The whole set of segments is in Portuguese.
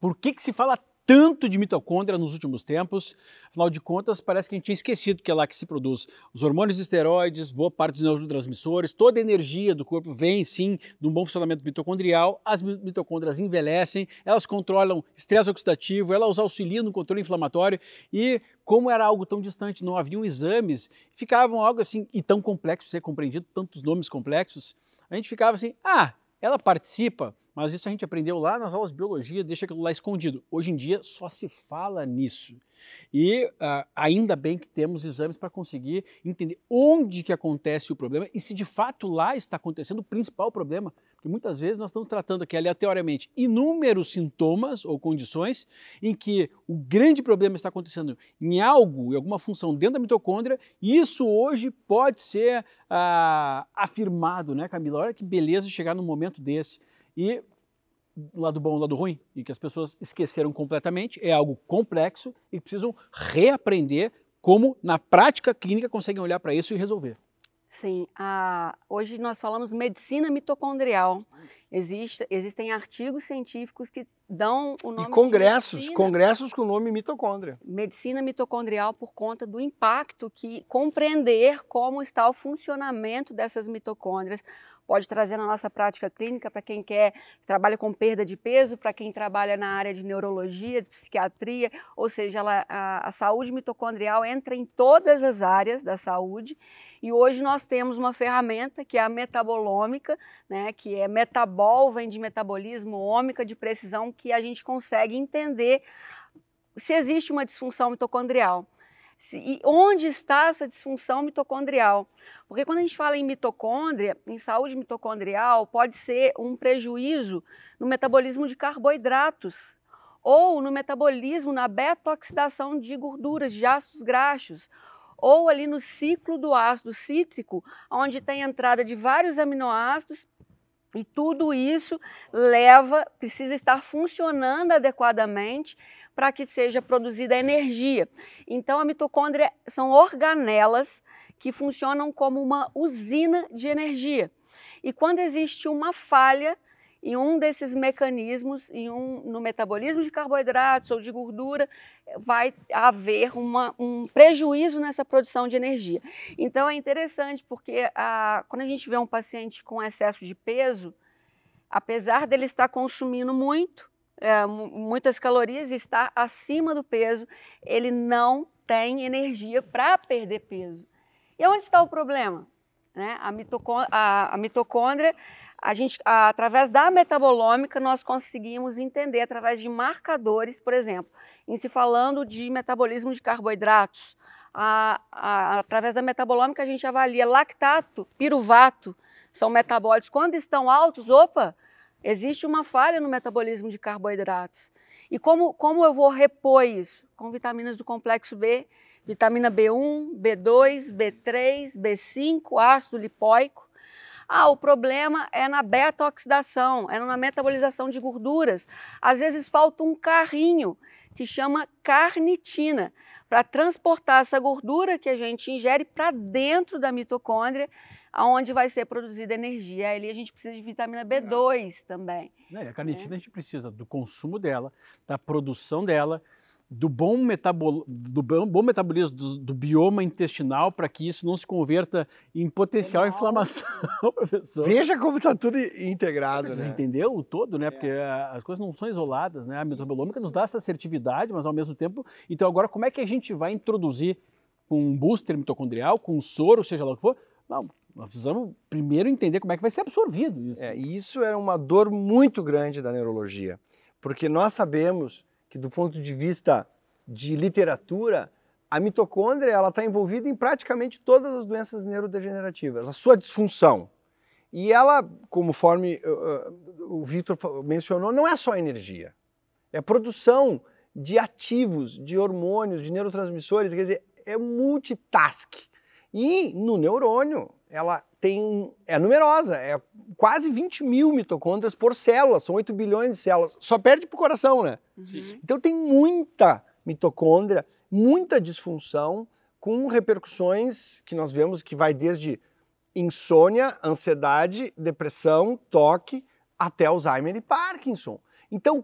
Por que se fala tanto de mitocôndria nos últimos tempos? Afinal de contas, parece que a gente tinha esquecido que é lá que se produz os hormônios e esteroides, boa parte dos neurotransmissores, toda a energia do corpo vem sim de um bom funcionamento mitocondrial. As mitocôndrias envelhecem, elas controlam estresse oxidativo, elas auxiliam no controle inflamatório e como era algo tão distante, não haviam exames, ficavam algo assim, e tão complexo ser compreendido, tantos nomes complexos, a gente ficava assim, ela participa, mas isso a gente aprendeu lá nas aulas de biologia, deixa aquilo lá escondido. Hoje em dia só se fala nisso. E ainda bem que temos exames para conseguir entender onde que acontece o problema e se de fato lá está acontecendo o principal problema. Porque muitas vezes nós estamos tratando aqui aleatoriamente inúmeros sintomas ou condições em que o grande problema está acontecendo em algo, em alguma função dentro da mitocôndria, e isso hoje pode ser afirmado, né, Camila? Olha que beleza chegar num momento desse. E o lado bom e o lado ruim, e que as pessoas esqueceram completamente, é algo complexo e precisam reaprender como, na prática clínica, conseguem olhar para isso e resolver. Sim, hoje nós falamos medicina mitocondrial. Existem artigos científicos que dão o nome de congressos com o nome mitocôndria. Medicina mitocondrial por conta do impacto que compreender como está o funcionamento dessas mitocôndrias pode trazer na nossa prática clínica para quem trabalha com perda de peso, para quem trabalha na área de neurologia, de psiquiatria, ou seja, a saúde mitocondrial entra em todas as áreas da saúde. E hoje nós temos uma ferramenta que é a metabolômica, né, que é metabol, vem de metabolismo, ômica de precisão, que a gente consegue entender se existe uma disfunção mitocondrial. E onde está essa disfunção mitocondrial? Porque quando a gente fala em mitocôndria, em saúde mitocondrial, pode ser um prejuízo no metabolismo de carboidratos ou no metabolismo, na beta-oxidação de gorduras, de ácidos graxos, ou ali no ciclo do ácido cítrico, onde tem a entrada de vários aminoácidos, e tudo isso precisa estar funcionando adequadamente para que seja produzida energia. Então a mitocôndria são organelas que funcionam como uma usina de energia. E quando existe uma falha em um desses mecanismos, no metabolismo de carboidratos ou de gordura, vai haver um prejuízo nessa produção de energia. Então é interessante porque quando a gente vê um paciente com excesso de peso, apesar dele estar consumindo muitas calorias e estar acima do peso, ele não tem energia para perder peso. E onde está o problema? Né? A mitocôndria, através da metabolômica, nós conseguimos entender através de marcadores, por exemplo, em se falando de metabolismo de carboidratos, através da metabolômica a gente avalia lactato, piruvato, são metabólitos. Quando estão altos, existe uma falha no metabolismo de carboidratos. E como eu vou repor isso? Com vitaminas do complexo B, vitamina B1, B2, B3, B5, ácido lipóico. O problema é na beta-oxidação, é na metabolização de gorduras. Às vezes falta um carrinho que chama carnitina para transportar essa gordura que a gente ingere para dentro da mitocôndria, onde vai ser produzida energia. Aí a gente precisa de vitamina B2 também. A carnitina a gente precisa do consumo dela, da produção dela, do bom metabolismo do bioma intestinal para que isso não se converta em potencial inflamação, professor. Veja como está tudo integrado, Você né? entendeu o todo, né? Porque as coisas não são isoladas, né? A metabolômica nos dá essa assertividade, mas ao mesmo tempo... Então agora como é que a gente vai introduzir com um booster mitocondrial, com um soro, seja lá o que for? Não, nós precisamos primeiro entender como é que vai ser absorvido isso. E isso era uma dor muito grande da neurologia, porque nós sabemos que do ponto de vista de literatura, a mitocôndria está envolvida em praticamente todas as doenças neurodegenerativas, a sua disfunção. E ela, conforme o Victor mencionou, não é só energia, é a produção de ativos, de hormônios, de neurotransmissores, quer dizer, é multitask. E no neurônio, ela é numerosa, é quase 20 mil mitocôndrias por célula, são 8 bilhões de células, só perde para o coração, né? Uhum. Então tem muita mitocôndria, muita disfunção, com repercussões que nós vemos que vai desde insônia, ansiedade, depressão, toque, até Alzheimer e Parkinson. Então,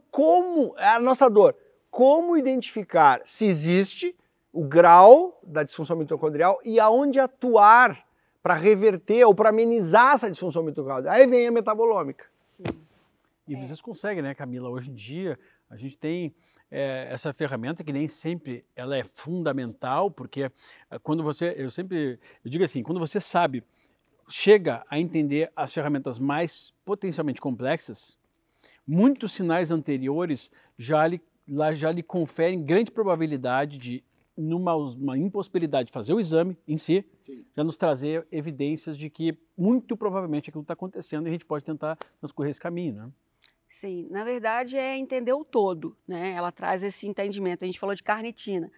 é a nossa dor, como identificar se existe o grau da disfunção mitocondrial e aonde atuar para reverter ou para amenizar essa disfunção mitocondrial. Aí vem a metabolômica. Sim. E vocês conseguem, né, Camila? Hoje em dia a gente tem essa ferramenta que nem sempre ela é fundamental, porque quando eu digo assim, quando você chega a entender as ferramentas mais potencialmente complexas, muitos sinais anteriores já lhe conferem grande probabilidade de, uma impossibilidade de fazer o exame em si, sim, já nos trazer evidências de que muito provavelmente aquilo está acontecendo e a gente pode tentar transcorrer esse caminho, né? Sim, na verdade é entender o todo, né? Ela traz esse entendimento. A gente falou de carnitina.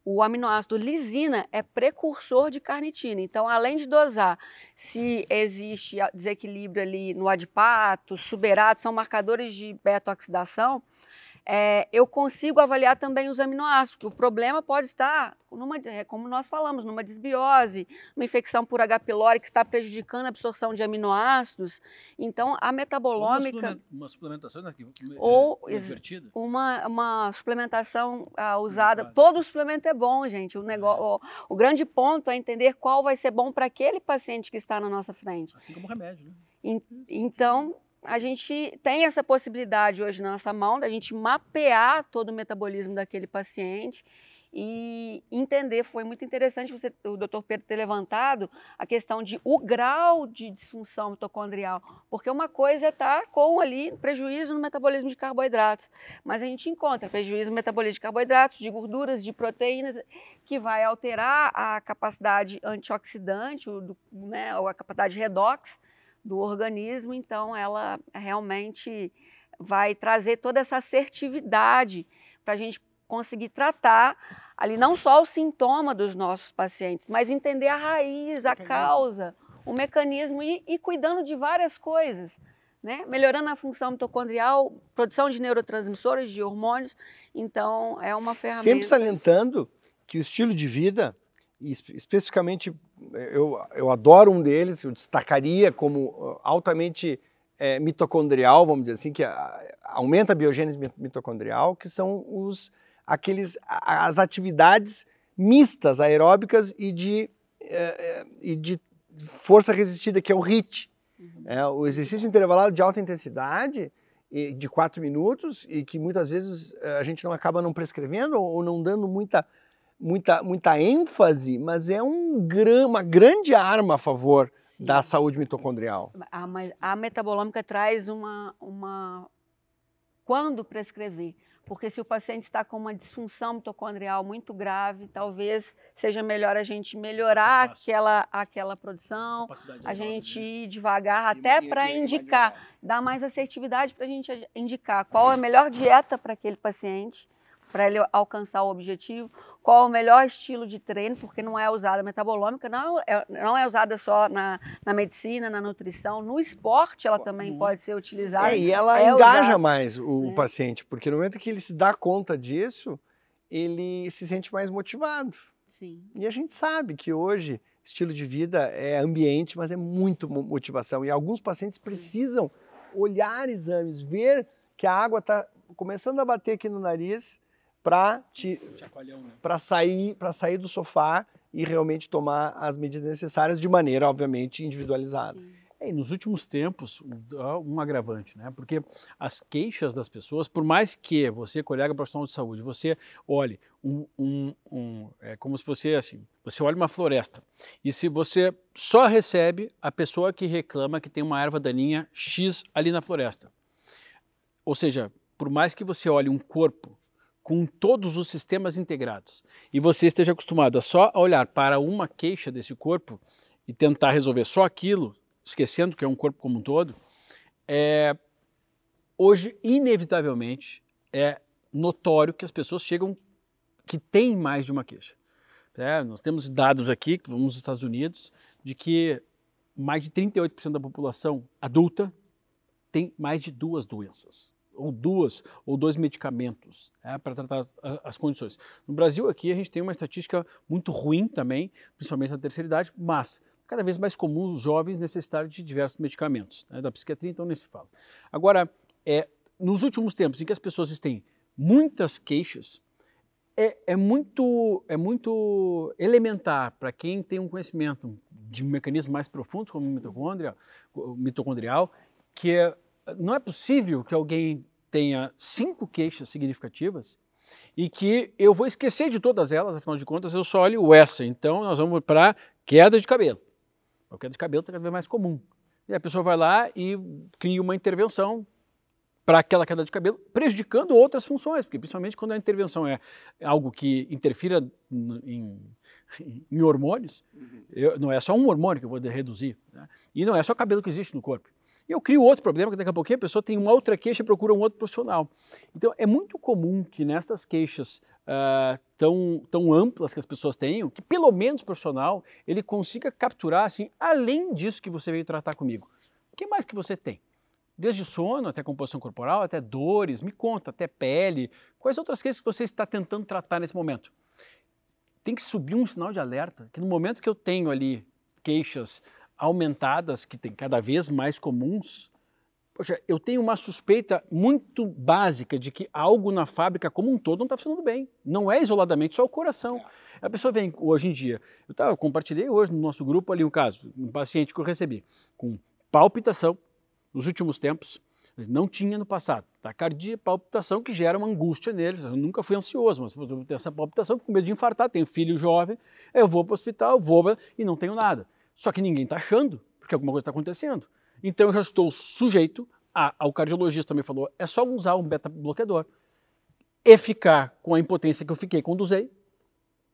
O aminoácido lisina é precursor de carnitina. Então, além de dosar se existe desequilíbrio ali no adipato, suberato, são marcadores de beta-oxidação, eu consigo avaliar também os aminoácidos. O problema pode estar, como nós falamos, numa desbiose, uma infecção por H. pylori que está prejudicando a absorção de aminoácidos. Então, a metabolômica... Uma suplementação ou uma suplementação usada... Todo suplemento é bom, gente. O grande ponto é entender qual vai ser bom para aquele paciente que está na nossa frente. Assim como remédio, né? Então... A gente tem essa possibilidade hoje na nossa mão, da gente mapear todo o metabolismo daquele paciente e entender. Foi muito interessante o Dr. Pedro ter levantado a questão de o grau de disfunção mitocondrial, porque uma coisa é estar com ali prejuízo no metabolismo de carboidratos, mas a gente encontra prejuízo no metabolismo de carboidratos, de gorduras, de proteínas, que vai alterar a capacidade antioxidante, né, ou a capacidade redox do organismo. Então ela realmente vai trazer toda essa assertividade para a gente conseguir tratar ali não só o sintoma dos nossos pacientes, mas entender a raiz, a causa, o mecanismo e cuidando de várias coisas, né? Melhorando a função mitocondrial, produção de neurotransmissores, de hormônios. Então é uma ferramenta. Sempre salientando que o estilo de vida, e especificamente eu adoro um deles, eu destacaria como altamente mitocondrial, vamos dizer assim, que aumenta a biogênese mitocondrial, que são as atividades mistas, aeróbicas e de força resistida, que é o HIIT. O exercício intervalado de alta intensidade, de 4 minutos, e que muitas vezes a gente acaba não prescrevendo ou não dando muita ênfase, mas é uma grande arma a favor, sim, da saúde mitocondrial. A metabolômica traz quando prescrever, porque se o paciente está com uma disfunção mitocondrial muito grave, talvez seja melhor a gente melhorar aquela produção, a gente ir devagar, até para indicar, dar mais assertividade para a gente indicar qual é a melhor dieta para aquele paciente, para ele alcançar o objetivo, qual é o melhor estilo de treino, porque não é usada a metabolômica, não é usada só na medicina, na nutrição, no esporte ela também pode ser utilizada. E ela engaja mais o paciente, porque no momento que ele se dá conta disso, ele se sente mais motivado. Sim. E a gente sabe que hoje estilo de vida é ambiente, mas é muito motivação. E alguns pacientes precisam olhar exames, ver que a água está começando a bater aqui no nariz, para sair do sofá e realmente tomar as medidas necessárias de maneira, obviamente, individualizada. E nos últimos tempos, um agravante, né? Porque as queixas das pessoas, por mais que você, colega profissional de saúde, você olhe é como se fosse assim, você olha uma floresta e se você só recebe a pessoa que reclama que tem uma erva daninha X ali na floresta. Ou seja, por mais que você olhe um corpo com todos os sistemas integrados e você esteja acostumado a só olhar para uma queixa desse corpo e tentar resolver só aquilo, esquecendo que é um corpo como um todo, hoje, inevitavelmente, é notório que as pessoas chegam que têm mais de uma queixa. Nós temos dados aqui, nos Estados Unidos, de que mais de 38% da população adulta tem mais de 2 doenças. Ou 2 medicamentos para tratar as condições. No Brasil aqui a gente tem uma estatística muito ruim também, principalmente na terceira idade, mas cada vez mais comum os jovens necessitarem de diversos medicamentos. Da psiquiatria então nem se fala. Agora, nos últimos tempos em que as pessoas têm muitas queixas, é muito elementar para quem tem um conhecimento de mecanismos mais profundos, como mitocondrial, que não é possível que alguém tenha 5 queixas significativas e que eu vou esquecer de todas elas, afinal de contas eu só olho essa. Então nós vamos para queda de cabelo. A queda de cabelo está cada vez mais comum. E a pessoa vai lá e cria uma intervenção para aquela queda de cabelo, prejudicando outras funções, porque principalmente quando a intervenção é algo que interfira em hormônios, não é só um hormônio que eu vou reduzir, né? E não é só cabelo que existe no corpo. E eu crio outro problema, que daqui a pouquinho a pessoa tem uma outra queixa e procura um outro profissional. Então é muito comum que nestas queixas tão amplas que as pessoas tenham, que pelo menos o profissional, ele consiga capturar, assim, além disso que você veio tratar comigo, o que mais que você tem? Desde sono até composição corporal, até dores, me conta, até pele. Quais outras queixas que você está tentando tratar nesse momento? Tem que subir um sinal de alerta, que no momento que eu tenho ali queixas aumentadas, que tem cada vez mais comuns, poxa, eu tenho uma suspeita muito básica de que algo na fábrica como um todo não está funcionando bem. Não é isoladamente só o coração. A pessoa vem hoje em dia, eu compartilhei hoje no nosso grupo ali um caso, um paciente que eu recebi com palpitação, nos últimos tempos, não tinha no passado. Taquicardia, palpitação que gera uma angústia neles. Eu nunca fui ansioso, mas eu tenho essa palpitação, com medo de infartar, tenho filho jovem, eu vou para o hospital, e não tenho nada. Só que ninguém está achando, porque alguma coisa está acontecendo. Então eu já estou sujeito ao cardiologista me falou, é só usar um beta-bloqueador e ficar com a impotência que eu fiquei quando usei,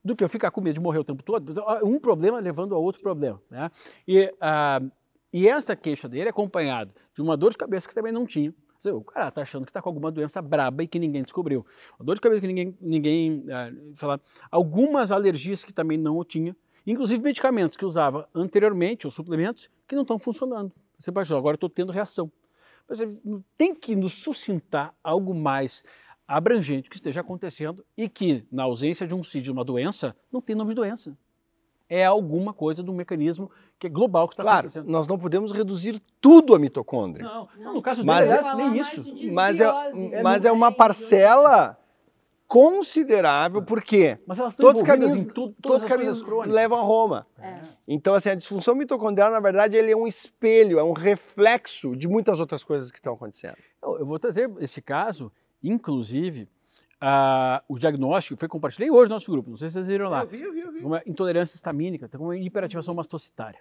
do que eu ficar com medo de morrer o tempo todo. Um problema levando a outro problema, né? E esta queixa dele é acompanhada de uma dor de cabeça que também não tinha. O cara está achando que está com alguma doença braba e que ninguém descobriu. Uma dor de cabeça que ninguém fala. Algumas alergias que também não o tinha. Inclusive medicamentos que usava anteriormente, ou suplementos, que não estão funcionando. Você pode agora estou tendo reação. Você tem que nos sucintar algo mais abrangente que esteja acontecendo e que, na ausência de um CID, de uma doença, não tem nome de doença. É alguma coisa de um mecanismo que é global que está acontecendo. Claro, nós não podemos reduzir tudo a mitocôndria. Não, no caso dele, nem isso. Mas é uma parcela considerável, porque todos os caminhos levam a Roma. Então, assim, a disfunção mitocondrial, na verdade, ele é um espelho, é um reflexo de muitas outras coisas que estão acontecendo. Eu vou trazer esse caso, inclusive, o diagnóstico, compartilhei hoje no nosso grupo, não sei se vocês viram lá. Eu vi. Uma intolerância histamínica, uma hiperativação mastocitária.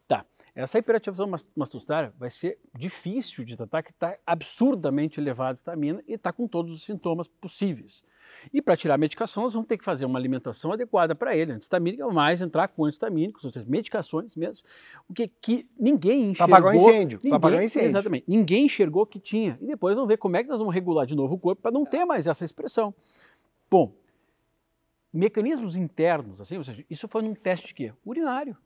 Tá, essa hiperativação mastocitária vai ser difícil de tratar, que está absurdamente elevada a histamina e está com todos os sintomas possíveis. E para tirar a medicação, nós vamos ter que fazer uma alimentação adequada para ele, antistamínica, mais entrar com antistamínicos, ou seja, medicações mesmo, o que ninguém enxergou. Para apagar o incêndio. Exatamente, ninguém enxergou que tinha. E depois vamos ver como é que nós vamos regular de novo o corpo para não ter mais essa expressão. Bom, mecanismos internos, assim, ou seja, isso foi num teste de quê? Urinário,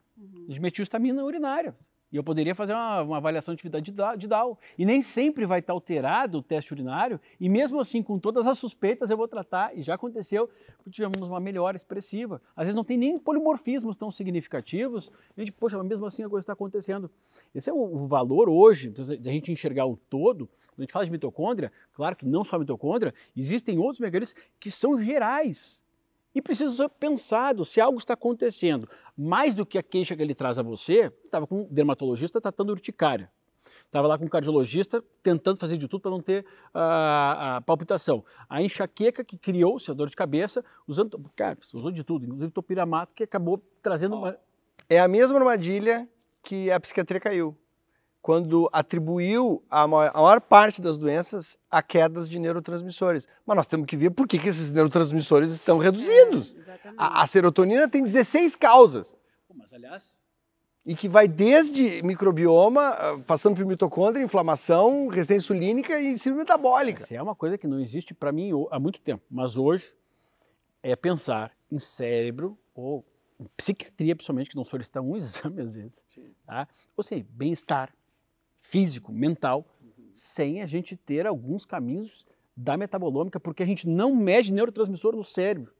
de metilhistamina urinária. E eu poderia fazer uma avaliação de atividade de Dow. E nem sempre vai estar alterado o teste urinário, e mesmo assim, com todas as suspeitas, eu vou tratar, e já aconteceu, tivemos uma melhora expressiva. Às vezes não tem nem polimorfismos tão significativos, a gente, poxa, mas mesmo assim a coisa está acontecendo. Esse é o valor hoje, de a gente enxergar o todo. Quando a gente fala de mitocôndria, claro que não só a mitocôndria, existem outros mecanismos que são gerais. E precisa ser pensado se algo está acontecendo. Mais do que a queixa que ele traz a você, estava com um dermatologista tratando urticária. Estava lá com um cardiologista tentando fazer de tudo para não ter a palpitação. A enxaqueca que criou-se, a dor de cabeça, usou de tudo, inclusive topiramato, que acabou trazendo uma... É a mesma armadilha que a psiquiatria caiu, quando atribuiu a maior parte das doenças a quedas de neurotransmissores. Mas nós temos que ver por que esses neurotransmissores estão reduzidos. A serotonina tem 16 causas. Mas, aliás... E que vai desde microbioma, passando por mitocôndria, inflamação, resistência insulínica e síndrome metabólica. Essa é uma coisa que não existe para mim há muito tempo. Mas hoje é pensar em cérebro ou em psiquiatria, principalmente, que não solicita um exame às vezes. Tá? Ou seja, bem-estar físico, mental, sem a gente ter alguns caminhos da metabolômica, porque a gente não mede neurotransmissor no cérebro.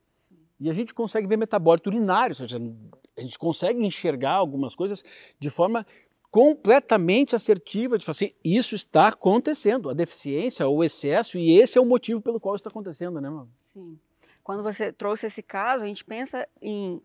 E a gente consegue ver metabólito urinário, ou seja, a gente consegue enxergar algumas coisas de forma completamente assertiva de falar assim, isso está acontecendo, a deficiência, o excesso, e esse é o motivo pelo qual isso está acontecendo, né, mano? Sim. Quando você trouxe esse caso, a gente pensa em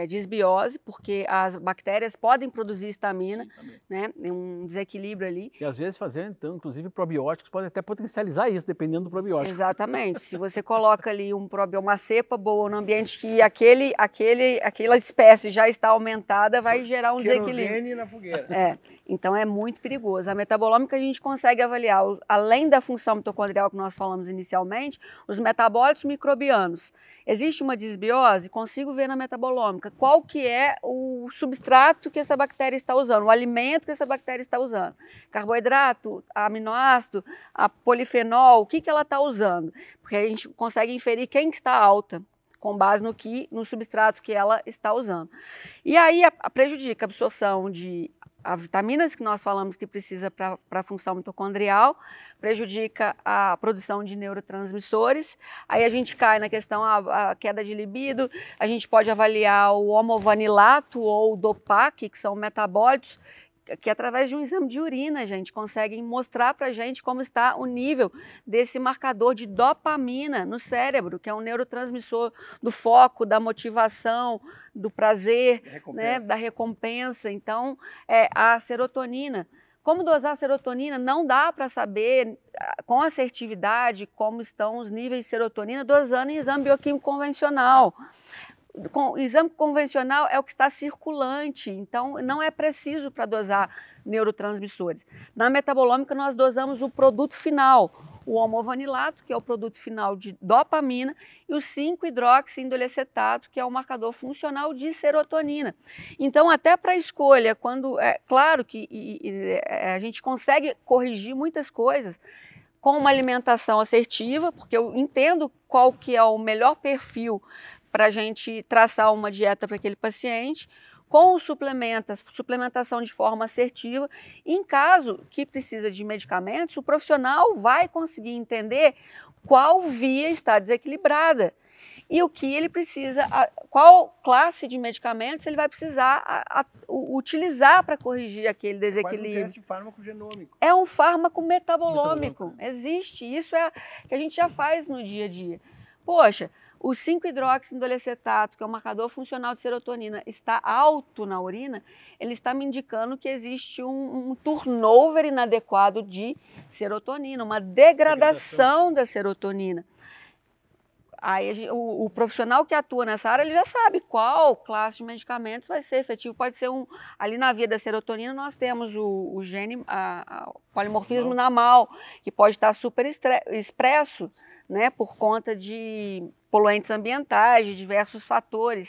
disbiose, porque as bactérias podem produzir histamina, né? Um desequilíbrio ali. E às vezes fazendo, então, inclusive probióticos podem até potencializar isso, dependendo do probiótico. Exatamente. Se você coloca ali uma cepa boa no ambiente que aquela espécie já está aumentada, vai gerar um desequilíbrio. Querosene na fogueira. Então é muito perigoso. A metabolômica a gente consegue avaliar, além da função mitocondrial que nós falamos inicialmente, os metabólitos microbianos. Existe uma disbiose? Consigo ver na metabolômica qual que é o substrato que essa bactéria está usando, o alimento que essa bactéria está usando. Carboidrato, aminoácido, a polifenol, o que ela está usando? Porque a gente consegue inferir quem está alta, com base no substrato que ela está usando. E aí prejudica a absorção de as vitaminas que nós falamos que precisa para a função mitocondrial, prejudica a produção de neurotransmissores, aí a gente cai na questão a queda de libido, a gente pode avaliar o homovanilato ou o DOPAC, que são metabólitos, que através de um exame de urina, gente, conseguem mostrar para a gente como está o nível desse marcador de dopamina no cérebro, que é um neurotransmissor do foco, da motivação, do prazer, né, da recompensa. Então, a serotonina. Como dosar a serotonina? Não dá para saber com assertividade como estão os níveis de serotonina dosando em exame bioquímico convencional. O exame convencional é o que está circulante, então não é preciso para dosar neurotransmissores. Na metabolômica nós dosamos o produto final, o homovanilato, que é o produto final de dopamina, e o 5-hidroxiindolacetato, que é o marcador funcional de serotonina. Então, até para a escolha, claro que a gente consegue corrigir muitas coisas com uma alimentação assertiva, porque eu entendo qual que é o melhor perfil para a gente traçar uma dieta para aquele paciente, com suplementação de forma assertiva. Em caso que precisa de medicamentos, o profissional vai conseguir entender qual via está desequilibrada e o que ele precisa, qual classe de medicamentos ele vai precisar utilizar para corrigir aquele desequilíbrio. É quase um teste farmacogenômico. É um fármaco metabolômico. Existe, isso é que a gente já faz no dia a dia. Poxa, o 5-hidroxiindolacetato, que é o marcador funcional de serotonina, está alto na urina, ele está me indicando que existe um turnover inadequado de serotonina, uma degradação da serotonina. Aí o profissional que atua nessa área, ele já sabe qual classe de medicamentos vai ser efetivo. Pode ser ali na via da serotonina nós temos o gene, o polimorfismo na MAL, que pode estar super expresso, né, por conta de poluentes ambientais, de diversos fatores.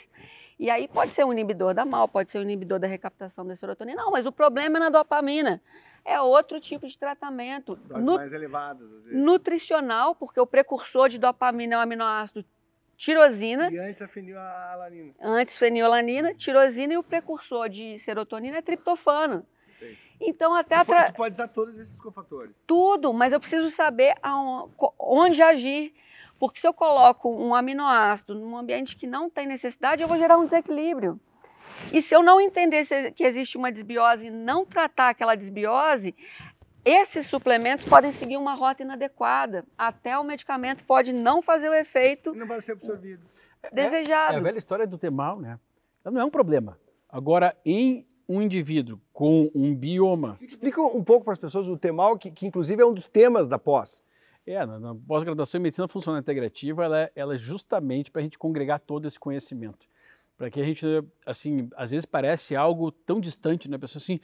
E aí pode ser um inibidor da MAL, pode ser um inibidor da recaptação da serotonina. Não, mas o problema é na dopamina. É outro tipo de tratamento. Doses mais elevadas, às vezes. Nutricional, porque o precursor de dopamina é o aminoácido tirosina. E antes a fenilalanina. Antes fenilalanina, tirosina, e o precursor de serotonina é triptofano. Então, Tu pode dar todos esses cofatores. Tudo, mas eu preciso saber onde agir. Porque se eu coloco um aminoácido num ambiente que não tem necessidade, eu vou gerar um desequilíbrio. E se eu não entender que existe uma desbiose e não tratar aquela desbiose, esses suplementos podem seguir uma rota inadequada. Até o medicamento pode não fazer o efeito não vai ser absorvido. Desejado. É a velha história do temal, né? Não é um problema. Agora, em um indivíduo com um bioma... Explica um pouco para as pessoas o temal, que inclusive é um dos temas da pós. Na pós-graduação em Medicina Funcional Integrativa, ela é justamente para a gente congregar todo esse conhecimento. Para que a gente, assim, às vezes parece algo tão distante, né? A pessoa assim,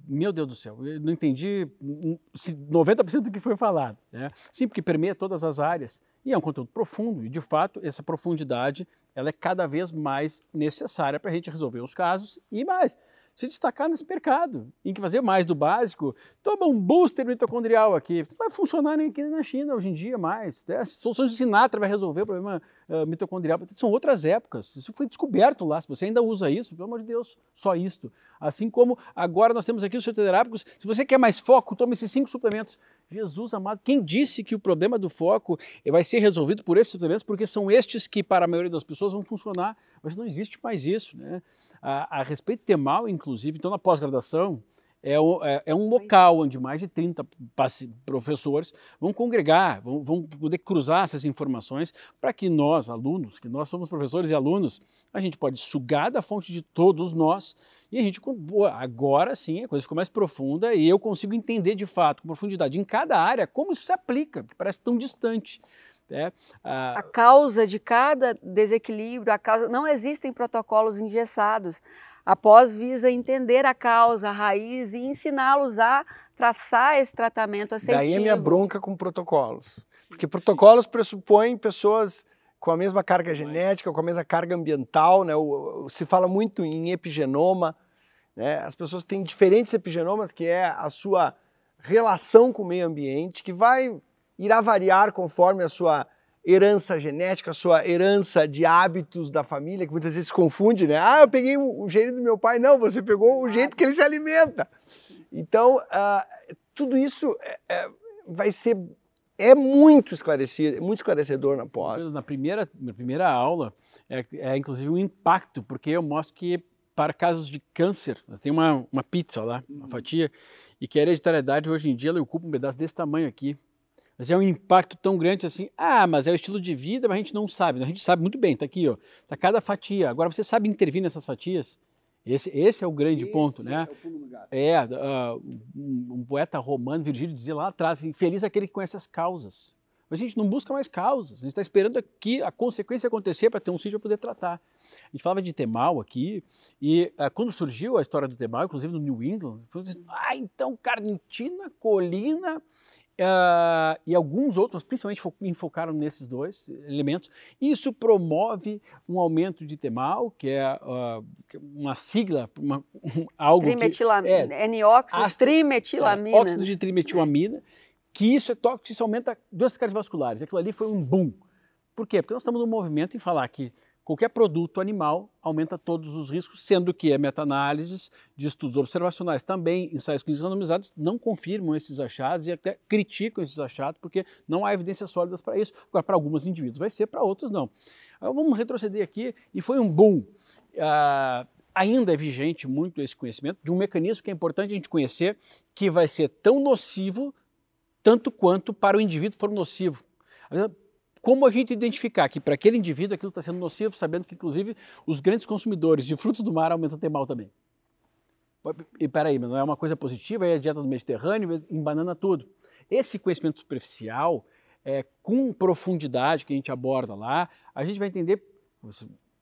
meu Deus do céu, eu não entendi 90% do que foi falado, né? Sim, porque permeia todas as áreas. E é um conteúdo profundo, e de fato, essa profundidade, ela é cada vez mais necessária para a gente resolver os casos e mais. Se destacar nesse mercado, em que fazer mais do básico, toma um booster mitocondrial aqui. Isso vai funcionar nem aqui na China hoje em dia mais. Né? Soluções de Sinatra vai resolver o problema mitocondrial. São outras épocas. Isso foi descoberto lá. Se você ainda usa isso, pelo amor de Deus, só isto. Assim como agora nós temos aqui os fitoterápicos. Se você quer mais foco, tome esses 5 suplementos. Jesus amado, quem disse que o problema do foco vai ser resolvido por esses suplementos? Porque são estes que, para a maioria das pessoas, vão funcionar. Mas não existe mais isso, né? A respeito temal, inclusive, então na pós-graduação, é um local onde mais de 30 professores vão congregar, vão poder cruzar essas informações para que nós, alunos, que nós somos professores e alunos, a gente pode sugar da fonte de todos nós e a gente, agora sim, a coisa ficou mais profunda e eu consigo entender de fato, com profundidade, em cada área, como isso se aplica, que parece tão distante. A causa de cada desequilíbrio, não existem protocolos engessados. A pós visa entender a causa, a raiz e ensiná-los a traçar esse tratamento assertivo. Daí a minha bronca com protocolos. Porque protocolos pressupõem pessoas com a mesma carga genética, com a mesma carga ambiental, né? Se fala muito em epigenoma, né? As pessoas têm diferentes epigenomas, que é a sua relação com o meio ambiente, que irá variar conforme a sua herança genética, a sua herança de hábitos da família, que muitas vezes se confunde, né? Ah, eu peguei o jeito do meu pai. Não, você pegou o jeito que ele se alimenta. Então, tudo isso vai ser muito esclarecedor na pós. Na primeira aula, inclusive um impacto, porque eu mostro que para casos de câncer, tem uma pizza lá, uma fatia, e que a hereditariedade hoje em dia ela ocupa um pedaço desse tamanho aqui. Mas é um impacto tão grande assim, mas é o estilo de vida, mas a gente não sabe. A gente sabe muito bem, tá aqui, ó, tá cada fatia. Agora você sabe intervir nessas fatias? Esse é o grande ponto, né? É o pulo no gato. Um poeta romano, Virgílio, dizia lá atrás, assim, feliz é aquele que conhece as causas. Mas a gente não busca mais causas, a gente está esperando aqui a consequência acontecer para ter um sítio para poder tratar. A gente falava de Temal aqui, e quando surgiu a história do Temal, inclusive no New England, foi assim, então carnitina, colina, e alguns outros, principalmente enfocaram nesses dois elementos. Isso promove um aumento de Temal, que é uma sigla, algo N-óxido, trimetilamina. Óxido de trimetilamina, que isso é tóxico, isso aumenta doenças cardiovasculares. Aquilo ali foi um boom. Por quê? Porque nós estamos num movimento em falar que qualquer produto animal aumenta todos os riscos, sendo que meta-análises de estudos observacionais também, ensaios clínicos randomizados, não confirmam esses achados e até criticam esses achados, porque não há evidências sólidas para isso. Agora, para alguns indivíduos vai ser, para outros não. Vamos retroceder aqui, e foi um boom. Ainda é vigente muito esse conhecimento de um mecanismo que é importante a gente conhecer, que vai ser tão nocivo, tanto quanto para o indivíduo for nocivo. Como a gente identificar que para aquele indivíduo aquilo está sendo nocivo, sabendo que, inclusive, os grandes consumidores de frutos do mar aumentam o Temal também? E peraí, mas não é uma coisa positiva, é a dieta do Mediterrâneo, embanana tudo. Esse conhecimento superficial, com profundidade que a gente aborda lá, a gente vai entender,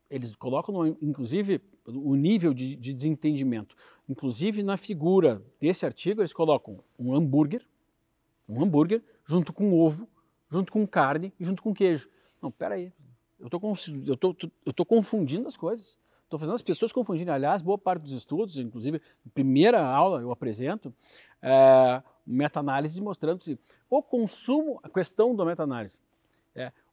eles colocam, inclusive, o nível de desentendimento. Inclusive, na figura desse artigo, eles colocam um hambúrguer junto com ovo, junto com carne e junto com queijo. Não, peraí, eu tô confundindo as coisas. Estou fazendo as pessoas confundirem. Aliás, boa parte dos estudos, inclusive, na primeira aula eu apresento, meta-análise mostrando que a questão da meta-análise,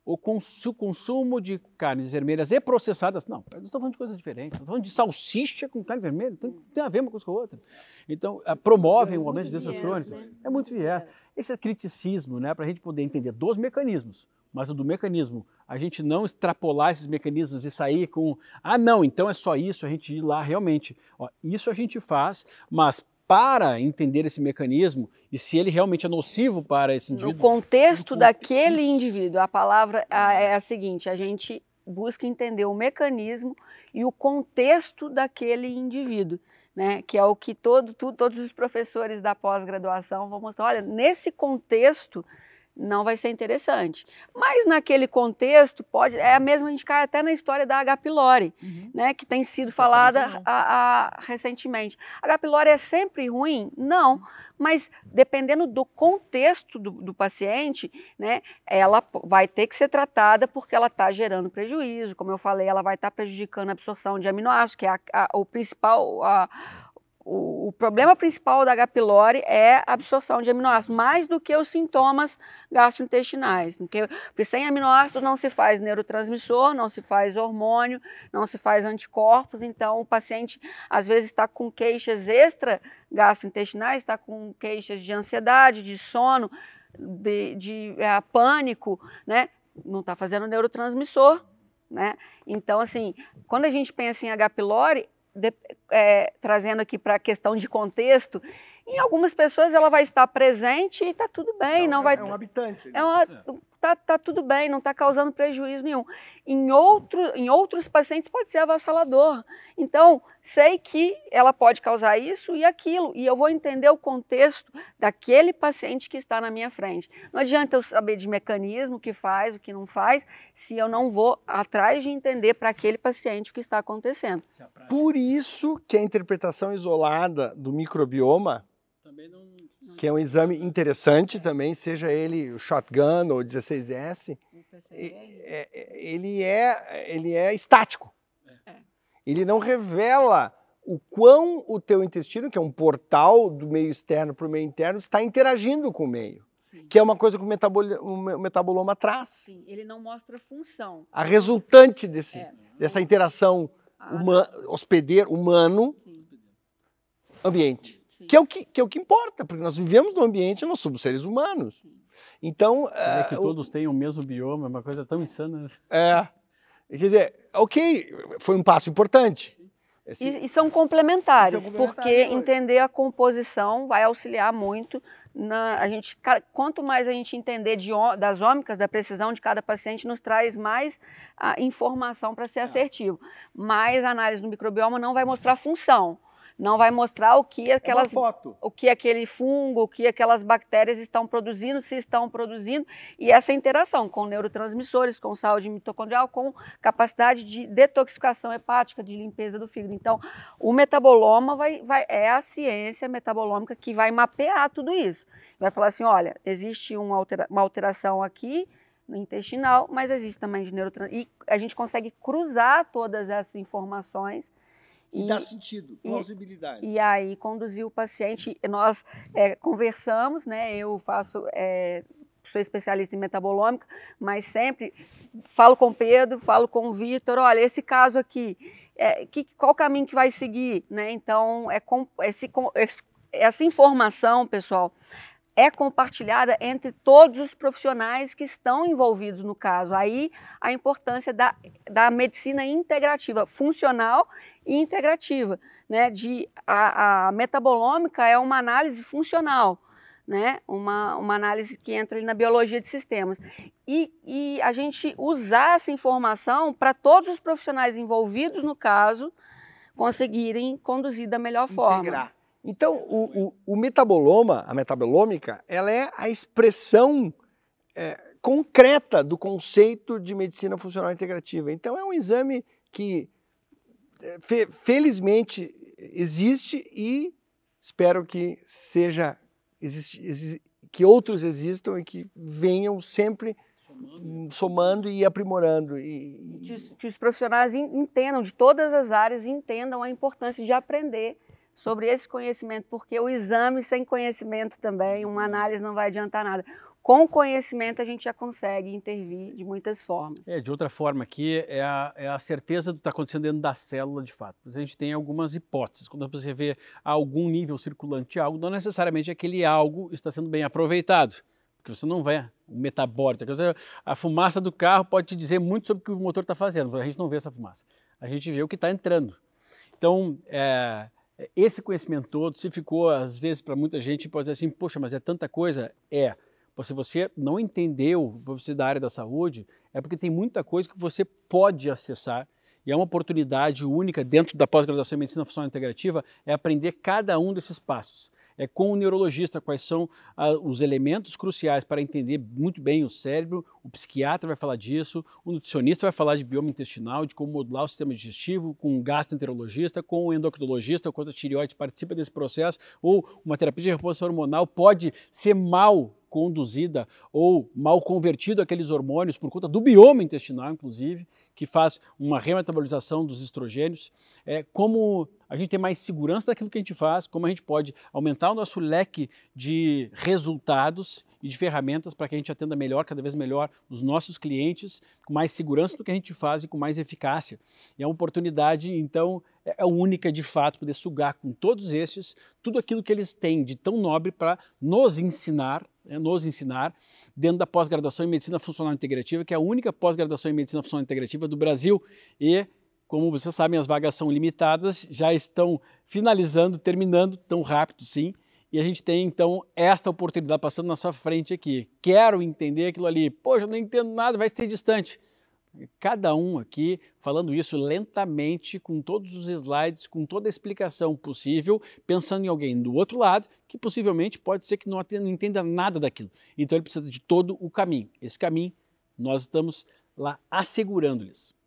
o consumo de carnes vermelhas e processadas, não, nós estamos falando de coisas diferentes, estamos falando de salsicha com carne vermelha, tem a ver uma coisa com a outra. Então, promovem o aumento de doenças crônicas. É muito viés. Esse é criticismo, né, para a gente poder entender dos mecanismos, mas o do mecanismo, a gente não extrapolar esses mecanismos e sair com, não, então é só isso, a gente ir lá realmente. Isso a gente faz, mas para entender esse mecanismo e se ele realmente é nocivo para esse indivíduo. No contexto daquele indivíduo, a palavra é a seguinte, a gente busca entender o mecanismo e o contexto daquele indivíduo, né? Que é o que todos os professores da pós-graduação vão mostrar. Olha, nesse contexto não vai ser interessante. Mas naquele contexto, é a mesma, a gente cai até na história da H. pylori, né, que tem sido falada recentemente. A H. pylori é sempre ruim? Não, mas dependendo do contexto do paciente, né, ela vai ter que ser tratada porque ela está gerando prejuízo. Como eu falei, ela vai estar prejudicando a absorção de aminoácidos, que é o principal... O problema principal da H. pylori é a absorção de aminoácidos, mais do que os sintomas gastrointestinais. Porque sem aminoácido não se faz neurotransmissor, não se faz hormônio, não se faz anticorpos. Então, o paciente, às vezes, está com queixas extra gastrointestinais, está com queixas de ansiedade, de sono, de pânico, né? Não está fazendo neurotransmissor, né? Então, assim, quando a gente pensa em H. pylori, trazendo aqui para a questão de contexto, em algumas pessoas ela vai estar presente e está tudo bem. Não vai, é um habitante. Tá tudo bem, não está causando prejuízo nenhum. Em outros pacientes pode ser avassalador. Então, sei que ela pode causar isso e aquilo, e eu vou entender o contexto daquele paciente que está na minha frente. Não adianta eu saber de mecanismo, o que faz, o que não faz, se eu não vou atrás de entender para aquele paciente o que está acontecendo. Por isso que a interpretação isolada do microbioma, que é um exame interessante também, seja ele o shotgun ou o 16S, ele é estático. Ele não revela o quão o teu intestino, que é um portal do meio externo para o meio interno, está interagindo com o meio. Sim. Que é uma coisa que o metaboloma traz. Sim, ele não mostra função. A resultante dessa interação hospedeiro humano, ambiente. Que é o que importa, porque nós vivemos no ambiente, nós somos seres humanos. Então... É que todos têm o mesmo bioma, é uma coisa tão insana. Quer dizer, ok, foi um passo importante. E são complementares, porque entender a composição vai auxiliar muito. Quanto mais a gente entender das ômicas, da precisão de cada paciente, nos traz mais informação para ser assertivo. Mas a análise do microbioma não vai mostrar função. Não vai mostrar o que aquele fungo, o que aquelas bactérias estão produzindo, se estão produzindo, e essa interação com neurotransmissores, com saúde mitocondrial, com capacidade de detoxificação hepática, de limpeza do fígado. Então, o metaboloma é a ciência metabolômica que vai mapear tudo isso. Vai falar assim, olha, existe uma alteração aqui no intestinal, mas existe também de neurotransmissores, e a gente consegue cruzar todas essas informações e dá sentido, plausibilidade. E aí conduzir o paciente, nós conversamos, né? Eu sou especialista em metabolômica, mas sempre falo com o Pedro, falo com o Vitor, olha, esse caso aqui, qual caminho que vai seguir, né? Então, essa informação, pessoal, é compartilhada entre todos os profissionais que estão envolvidos no caso. Aí a importância da medicina integrativa, funcional e integrativa, né? A metabolômica é uma análise funcional, né? Uma análise que entra ali na biologia de sistemas. E a gente usar essa informação para todos os profissionais envolvidos no caso conseguirem conduzir da melhor forma. Então, o metaboloma, a metabolômica, ela é a expressão concreta do conceito de medicina funcional integrativa. Então, é um exame que, felizmente, existe e espero que que outros existam e que venham sempre somando e aprimorando. Que os profissionais entendam, de todas as áreas, entendam a importância de aprender sobre esse conhecimento, porque o exame sem conhecimento também, uma análise não vai adiantar nada. Com conhecimento a gente já consegue intervir de muitas formas. De outra forma aqui é a certeza do que está acontecendo dentro da célula de fato. A gente tem algumas hipóteses. Quando você vê algum nível circulante de algo, não necessariamente aquele algo está sendo bem aproveitado. Porque você não vê o metabólico. A fumaça do carro pode te dizer muito sobre o que o motor está fazendo, mas a gente não vê essa fumaça. A gente vê o que está entrando. Então, esse conhecimento todo, se ficou, às vezes, para muita gente, pode dizer assim, poxa, mas é tanta coisa? Se você não entendeu, você da área da saúde, é porque tem muita coisa que você pode acessar e é uma oportunidade única dentro da pós-graduação em Medicina Funcional Integrativa, é aprender cada um desses passos. Com o neurologista quais são os elementos cruciais para entender muito bem o cérebro, o psiquiatra vai falar disso, o nutricionista vai falar de bioma intestinal, de como modular o sistema digestivo, com o gastroenterologista, com o endocrinologista, quando a tireoide participa desse processo, ou uma terapia de reposição hormonal pode ser mal conduzida ou mal convertido aqueles hormônios por conta do bioma intestinal, inclusive, que faz uma remetabolização dos estrogênios. Como a gente tem mais segurança daquilo que a gente faz, como a gente pode aumentar o nosso leque de resultados e de ferramentas para que a gente atenda melhor, cada vez melhor, os nossos clientes, com mais segurança do que a gente faz e com mais eficácia. E é uma oportunidade, então, única de fato, poder sugar com todos estes, tudo aquilo que eles têm de tão nobre para nos ensinar dentro da pós-graduação em Medicina Funcional Integrativa, que é a única pós-graduação em Medicina Funcional Integrativa do Brasil e como vocês sabem, as vagas são limitadas, já estão finalizando, terminando tão rápido sim, e a gente tem então esta oportunidade passando na sua frente aqui. Quero entender aquilo ali, poxa, eu não entendo nada, vai ser distante. Cada um aqui falando isso lentamente, com todos os slides, com toda a explicação possível, pensando em alguém do outro lado, que possivelmente pode ser que não entenda nada daquilo. Então ele precisa de todo o caminho. Esse caminho nós estamos lá assegurando-lhes.